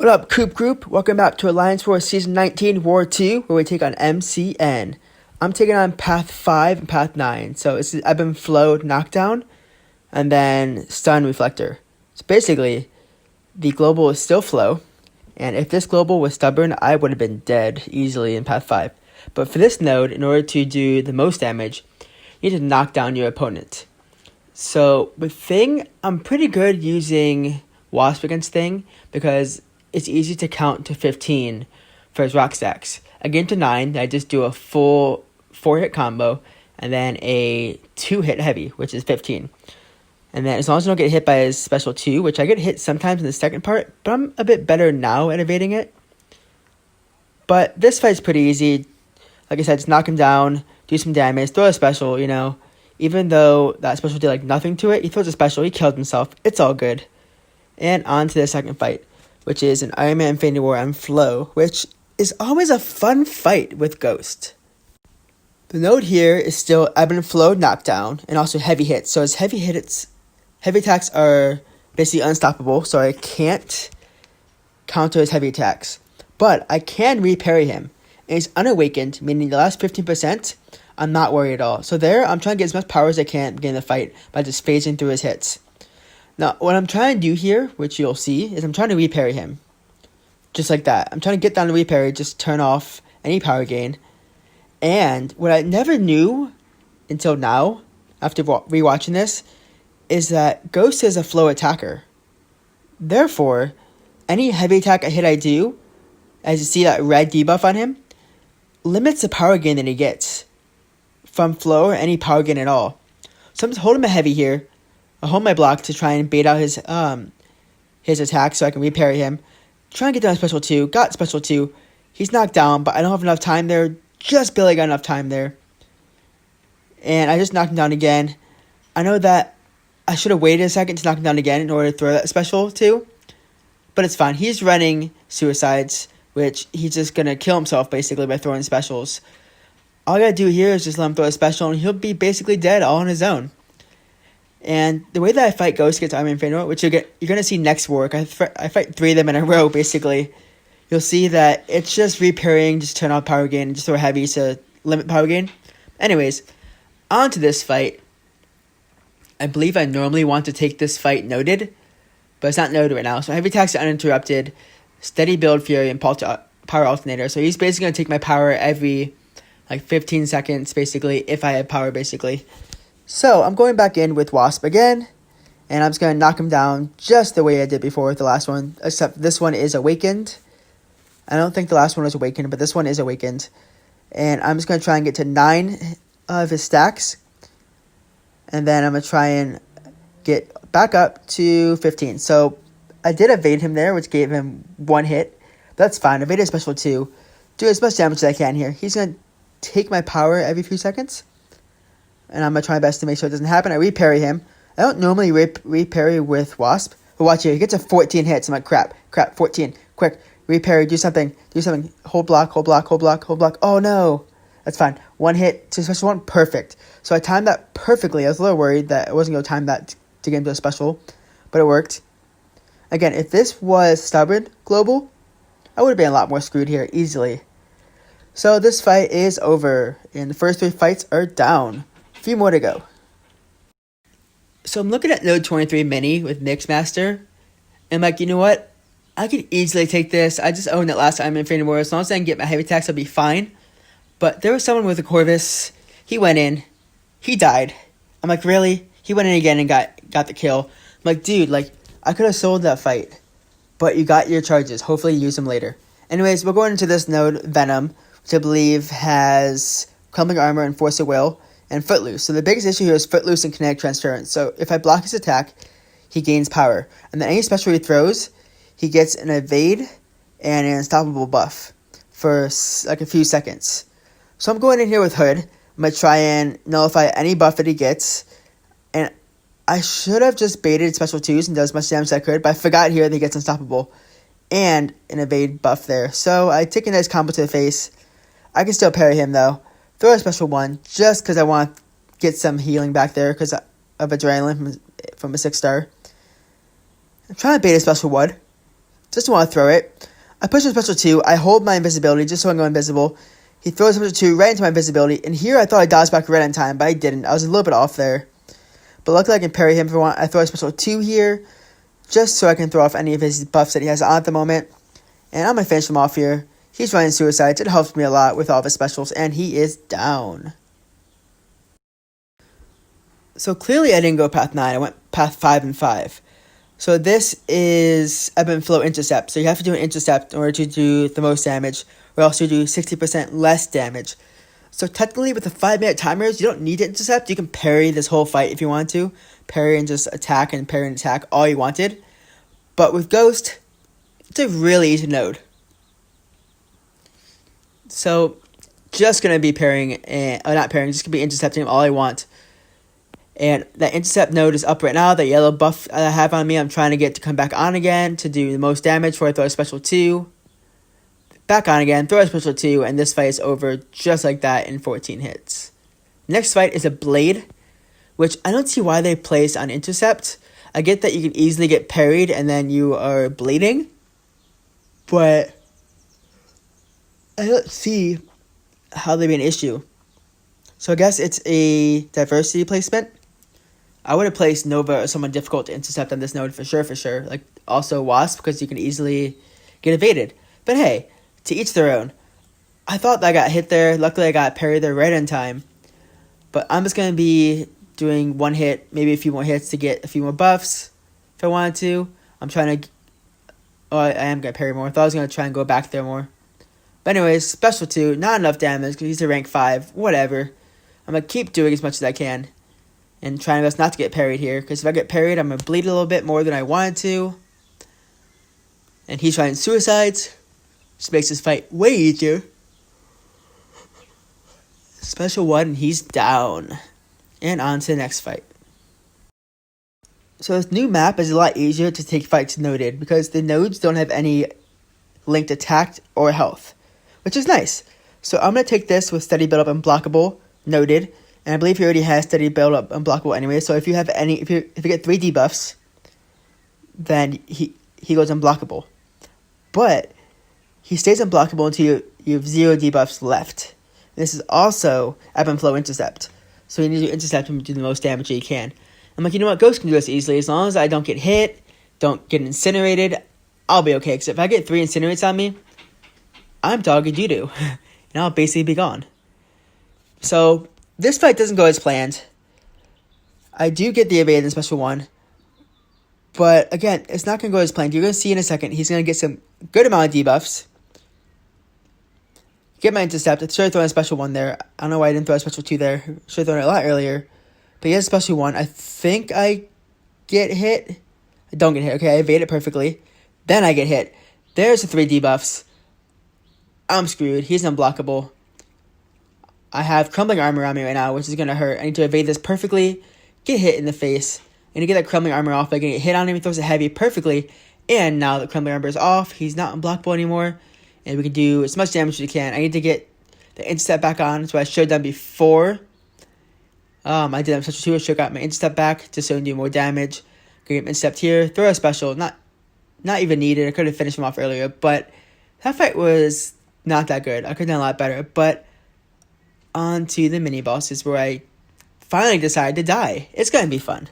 What up, Coop Group? Welcome back to Alliance War Season 19, War 2, where we take on MCN. I'm taking on Path 5 and Path 9. So it's Ebb and Flow Knockdown, and then Stun Reflector. So basically, the global is still Flow, and if this global was Stubborn, I would have been dead easily in Path 5. But for this node, in order to do the most damage, you need to knock down your opponent. So with Thing, I'm pretty good using Wasp against Thing, because it's easy to count to 15 for his rock stacks. Again to 9, I just do a full 4-hit combo, and then a 2-hit heavy, which is 15. And then as long as I don't get hit by his special 2, which I get hit sometimes in the second part, but I'm a bit better now at evading it. But this fight's pretty easy. Like I said, just knock him down, do some damage, throw a special, Even though that special did like nothing to it, he throws a special, he killed himself. It's all good. And on to the second fight, which is an Iron Man Infinity War on Flow, which is always a fun fight with Ghost. The node here is still Ebb and Flow Knockdown, and also heavy hits. So his heavy attacks are basically unstoppable, so I can't counter his heavy attacks. But I can re-parry him, and he's unawakened, meaning the last 15%, I'm not worried at all. So there, I'm trying to get as much power as I can at the beginning of the fight by just phasing through his hits. Now, what I'm trying to do here, which you'll see, is I'm trying to re-parry him. Just like that. I'm trying to get down to re-parry, just turn off any power gain. And what I never knew until now, after rewatching this, is that Ghost is a flow attacker. Therefore, any heavy attack hit I do, as you see that red debuff on him, limits the power gain that he gets from flow or any power gain at all. So I'm just holding my heavy here. I hold my block to try and bait out his attack so I can re-parry him. Try and get down special 2. Got special 2. He's knocked down, but I don't have enough time there. Just barely got enough time there. And I just knocked him down again. I know that I should have waited a second to knock him down again in order to throw that special 2. But it's fine. He's running suicides, which he's just going to kill himself basically by throwing specials. All I got to do here is just let him throw a special, and he'll be basically dead all on his own. And the way that I fight Ghost against Iron Man Infinity War, which you're going to see next war, I fight 3 of them in a row, basically. You'll see that it's just re-parrying, just turn off power gain, and just throw heavy to limit power gain. Anyways, on to this fight. I believe I normally want to take this fight noted, but it's not noted right now. So heavy attacks are uninterrupted, steady build fury, and power alternator. So he's basically going to take my power every 15 seconds, basically, if I have power, basically. So, I'm going back in with Wasp again, and I'm just going to knock him down just the way I did before with the last one, except this one is awakened. I don't think the last one was awakened, but this one is awakened. And I'm just going to try and get to 9 of his stacks, and then I'm going to try and get back up to 15. So, I did evade him there, which gave him 1 hit. That's fine. Evaded special 2. Do as much damage as I can here. He's going to take my power every few seconds. And I'm going to try my best to make sure it doesn't happen. I re-parry him. I don't normally re-parry with Wasp. But watch here. He gets a 14 hits. I'm like, crap, 14. Quick, re-parry, do something. Hold block. Oh, no. That's fine. 1 hit to special 1. Perfect. So I timed that perfectly. I was a little worried that I wasn't going to time that to get into a special. But it worked. Again, if this was Stubborn Global, I would have been a lot more screwed here easily. So this fight is over. And the first 3 fights are down. A few more to go. So I'm looking at Node 23 Mini with Mixmaster. And I'm like, you know what? I could easily take this. I just owned it last time in Infinity War. As long as I can get my heavy attacks, I'll be fine. But there was someone with a Corvus. He went in. He died. I'm like, really? He went in again and got the kill. I'm like, dude, I could have sold that fight. But you got your charges. Hopefully you use them later. Anyways, we're going into this node, Venom, which I believe has Crumbling Armor and Force of Will. And Footloose. So the biggest issue here is Footloose and Kinetic Transference. So if I block his attack, he gains power. And then any special he throws, he gets an evade and an unstoppable buff for a few seconds. So I'm going in here with Hood. I'm going to try and nullify any buff that he gets. And I should have just baited special 2s and done as much damage as I could. But I forgot here that he gets unstoppable. And an evade buff there. So I take a nice combo to the face. I can still parry him though. Throw a special 1 just because I want to get some healing back there because of adrenaline from a 6-star. I'm trying to bait a special 1. Just want to throw it. I push a special 2. I hold my invisibility just so I can go invisible. He throws a special 2 right into my invisibility. And here I thought I dodged back right on time, but I didn't. I was a little bit off there. But luckily I can parry him if I want. I throw a special 2 here just so I can throw off any of his buffs that he has on at the moment. And I'm going to finish him off here. He's running suicides. It helps me a lot with all of his specials. And he is down. So clearly I didn't go path 9. I went path 5 and 5. So this is ebb and flow intercept. So you have to do an intercept in order to do the most damage, or else you do 60% less damage. So technically with the 5-minute timers, you don't need to intercept. You can parry this whole fight if you want to. Parry and just attack and parry and attack all you wanted. But with Ghost, it's a really easy node. So just going to be parrying, not parrying, just going to be intercepting him all I want. And that intercept node is up right now. The yellow buff I have on me, I'm trying to get to come back on again to do the most damage before I throw a special 2. Back on again, throw a special 2, and this fight is over just like that in 14 hits. Next fight is a blade, which I don't see why they placed on intercept. I get that you can easily get parried and then you are bleeding, but I don't see how they'd be an issue. So I guess it's a diversity placement. I would have placed Nova or someone difficult to intercept on this node for sure. Like also Wasp, because you can easily get evaded. But hey, to each their own. I thought that I got hit there. Luckily I got parried there right in time. But I'm just going to be doing one hit, maybe a few more hits to get a few more buffs if I wanted to. I'm trying to... Oh, I am going to parry more. I thought I was going to try and go back there more. But anyways, special 2, not enough damage because he's a rank 5. Whatever. I'm going to keep doing as much as I can. And trying my best not to get parried here. Because if I get parried, I'm going to bleed a little bit more than I wanted to. And he's trying suicides. Which makes this fight way easier. Special 1, and he's down. And on to the next fight. So this new map is a lot easier to take fights noded. Because the nodes don't have any linked attack or health. Which is nice. So I'm going to take this with steady build up unblockable, noted. And I believe he already has steady build up unblockable anyway. So if you have any, if you get 3 debuffs, then he goes unblockable. But he stays unblockable until you have 0 debuffs left. This is also ebb and flow intercept. So you need to intercept him to do the most damage that you can. I'm like, you know what, Ghost can do this easily. As long as I don't get hit, don't get incinerated, I'll be okay. Because if I get 3 incinerates on me, I'm doggy doo-doo. And I'll basically be gone. So this fight doesn't go as planned. I do get the evade in special 1. But again, it's not going to go as planned. You're going to see in a second. He's going to get some good amount of debuffs. Get my intercept. I should have thrown a special 1 there. I don't know why I didn't throw a special 2 there. Should have thrown it a lot earlier. But he has a special 1. I think I get hit. I don't get hit. Okay, I evade it perfectly. Then I get hit. There's the 3 debuffs. I'm screwed. He's unblockable. I have crumbling armor on me right now, which is going to hurt. I need to evade this perfectly. Get hit in the face. And to get that crumbling armor off by getting hit on him, he throws it heavy perfectly. And now the crumbling armor is off. He's not unblockable anymore. And we can do as much damage as we can. I need to get the intercept back on. That's what I should have done before. I did have such a 2. I should have got my intercept back just so I can do more damage. Get him intercept here. Throw a special. Not even needed. I could have finished him off earlier. But that fight was not that good. I could have done a lot better. But on to the mini bosses where I finally decided to die. It's going to be fun.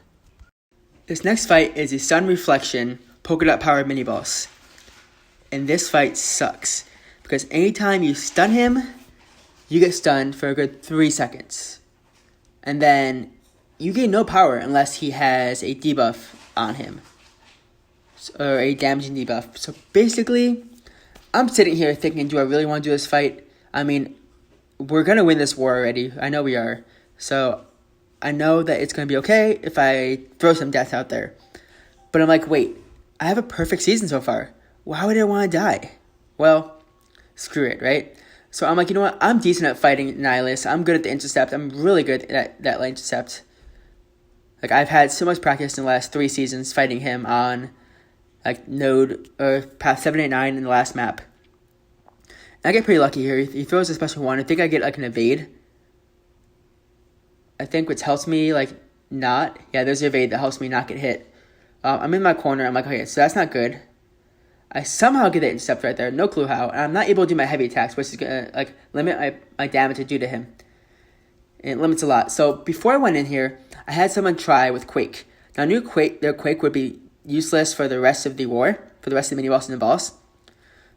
This next fight is a Sun Reflection polka dot powered mini boss. And this fight sucks. Because anytime you stun him, you get stunned for a good 3 seconds. And then you gain no power unless he has a debuff on him. Or a damaging debuff. So basically, I'm sitting here thinking, do I really want to do this fight? I mean, we're going to win this war already. I know we are. So I know that it's going to be okay if I throw some death out there. But I'm like, wait, I have a perfect season so far. Why would I want to die? Well, screw it, right? So I'm like, you know what? I'm decent at fighting Nihilus. I'm good at the intercept. I'm really good at that intercept. Like, I've had so much practice in the last 3 seasons fighting him on, like, node, or path 789 in the last map. And I get pretty lucky here. He throws a special 1. I think I get, like, an evade. I think which helps me, like, not. Yeah, there's the evade that helps me not get hit. I'm in my corner. I'm like, okay, so that's not good. I somehow get the intercept right there, no clue how, and I'm not able to do my heavy attacks, which is gonna like limit my damage I do to him. And it limits a lot. So before I went in here, I had someone try with Quake. Now I knew their Quake would be useless for the rest of the war, for the rest of the mini boss and the boss.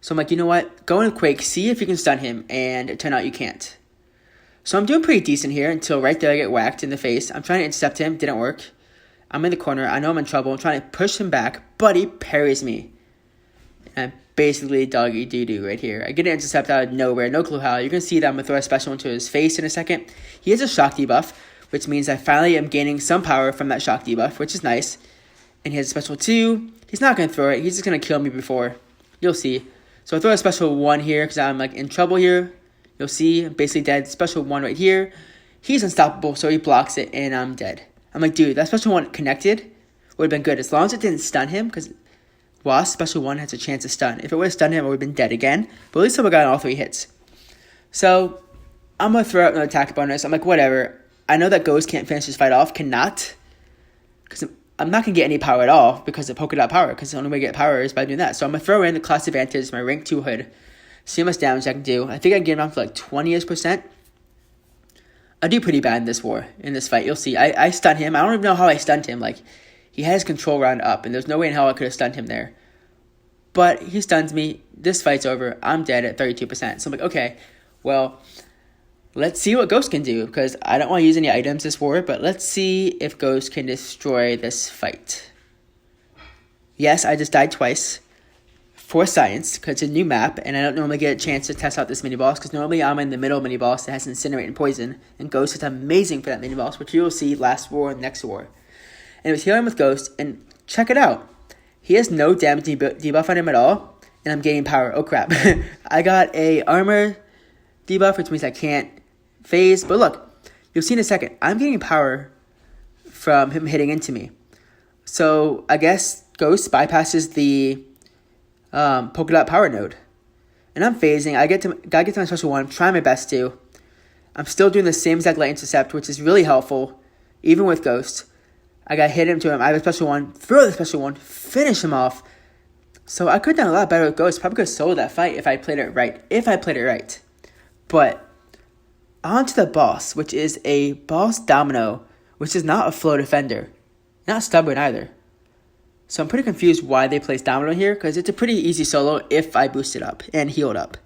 So I'm like, you know what? Go in with Quake, see if you can stun him, and it turned out you can't. So I'm doing pretty decent here until right there I get whacked in the face. I'm trying to intercept him, didn't work. I'm in the corner, I know I'm in trouble, I'm trying to push him back, but he parries me. And I'm basically doggy doo-doo right here. I get an intercept out of nowhere, no clue how. You're going to see that I'm going to throw a special into his face in a second. He has a shock debuff, which means I finally am gaining some power from that shock debuff, which is nice. And he has a special 2. He's not going to throw it, he's just going to kill me before. You'll see. So I throw a special 1 here because I'm like in trouble here. You'll see, I'm basically dead. Special 1 right here. He's unstoppable, so he blocks it, and I'm dead. I'm like, dude, that special 1 connected would have been good. As long as it didn't stun him, because Wasp special 1 has a chance to stun. If it would have stunned him, I would have been dead again. But at least I would have gotten all 3 hits. So I'm going to throw out another attack bonus. I'm like, whatever. I know that Ghost can't finish this fight off. Cannot. Because I'm not going to get any power at all because of polka dot power. Because the only way to get power is by doing that. So I'm going to throw in the class advantage, my rank 2 hood. See how much damage I can do. I think I can get him up to like 20%. I do pretty bad in this war, in this fight. You'll see. I stun him. I don't even know how I stunned him. Like, he had his control round up, and there's no way in hell I could have stunned him there. But he stuns me. This fight's over. I'm dead at 32%. So I'm like, okay, well, let's see what Ghost can do, because I don't want to use any items this war, but let's see if Ghost can destroy this fight. Yes, I just died twice. For science, because it's a new map, and I don't normally get a chance to test out this mini-boss, because normally I'm in the middle mini-boss that has Incinerate and Poison, and Ghost is amazing for that mini-boss, which you will see last war and next war. And it was healing with Ghost, and check it out. He has no damage debuff on him at all, and I'm gaining power. Oh crap. I got a armor debuff, which means I can't phase, but look, you'll see in a second, I'm getting power from him hitting into me. So I guess Ghost bypasses the polka dot power node. And I'm phasing. Gotta get to my special 1. I'm trying my best to. I'm still doing the same exact light intercept, which is really helpful, even with Ghost. I gotta hit him to him. I have a special 1. Throw the special 1. Finish him off. So I could have done a lot better with Ghost. Probably could have soloed that fight if I played it right. But on to the boss, which is a boss Domino, which is not a flow defender. Not stubborn either. So I'm pretty confused why they placed Domino here, because it's a pretty easy solo if I boost it up and healed up.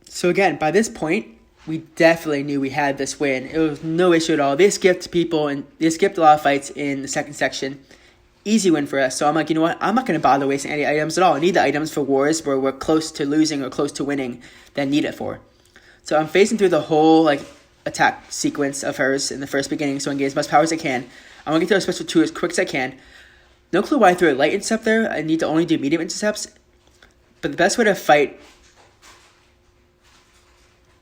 So again, by this point, we definitely knew we had this win. It was no issue at all. They skipped people, and they skipped a lot of fights in the second section. Easy win for us. So I'm like, you know what? I'm not going to bother wasting any items at all. I need the items for wars where we're close to losing or close to winning that I need it for. So I'm phasing through the whole attack sequence of hers in the first beginning, so I can get as much power as I can. I'm going to get to a special 2 as quick as I can. No clue why I threw a light intercept there. I need to only do medium intercepts. But the best way to fight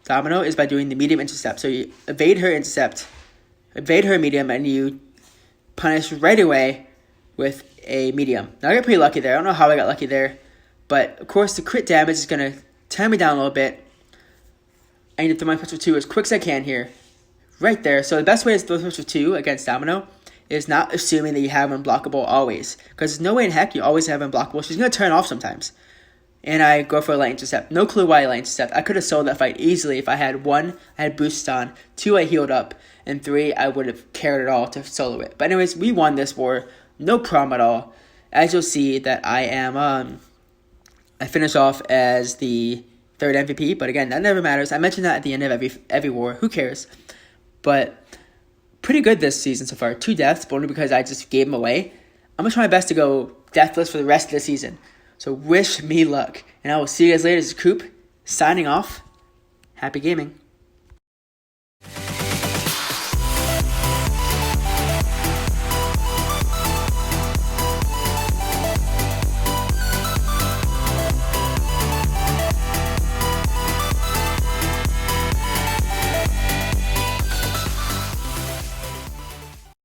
Domino is by doing the medium intercept. So you evade her intercept, evade her medium, and you punish right away with a medium. Now I got pretty lucky there. I don't know how I got lucky there. But of course the crit damage is going to tear me down a little bit. I need to throw my special 2 as quick as I can here. Right there. So the best way to throw special 2 against Domino is not assuming that you have unblockable always. Because there's no way in heck you always have unblockable. She's going to turn off sometimes. And I go for a light intercept. No clue why I light intercept. I could have sold that fight easily if I had 1, I had boost on, 2, I healed up, and 3, I would have cared at all to solo it. But anyways, we won this war. No problem at all. As you'll see that I am, I finish off as the 3rd MVP. But again, that never matters. I mentioned that at the end of every war. Who cares? But pretty good this season so far. 2 deaths, but only because I just gave them away. I'm going to try my best to go deathless for the rest of the season. So wish me luck. And I will see you guys later. This is Coop, signing off. Happy gaming.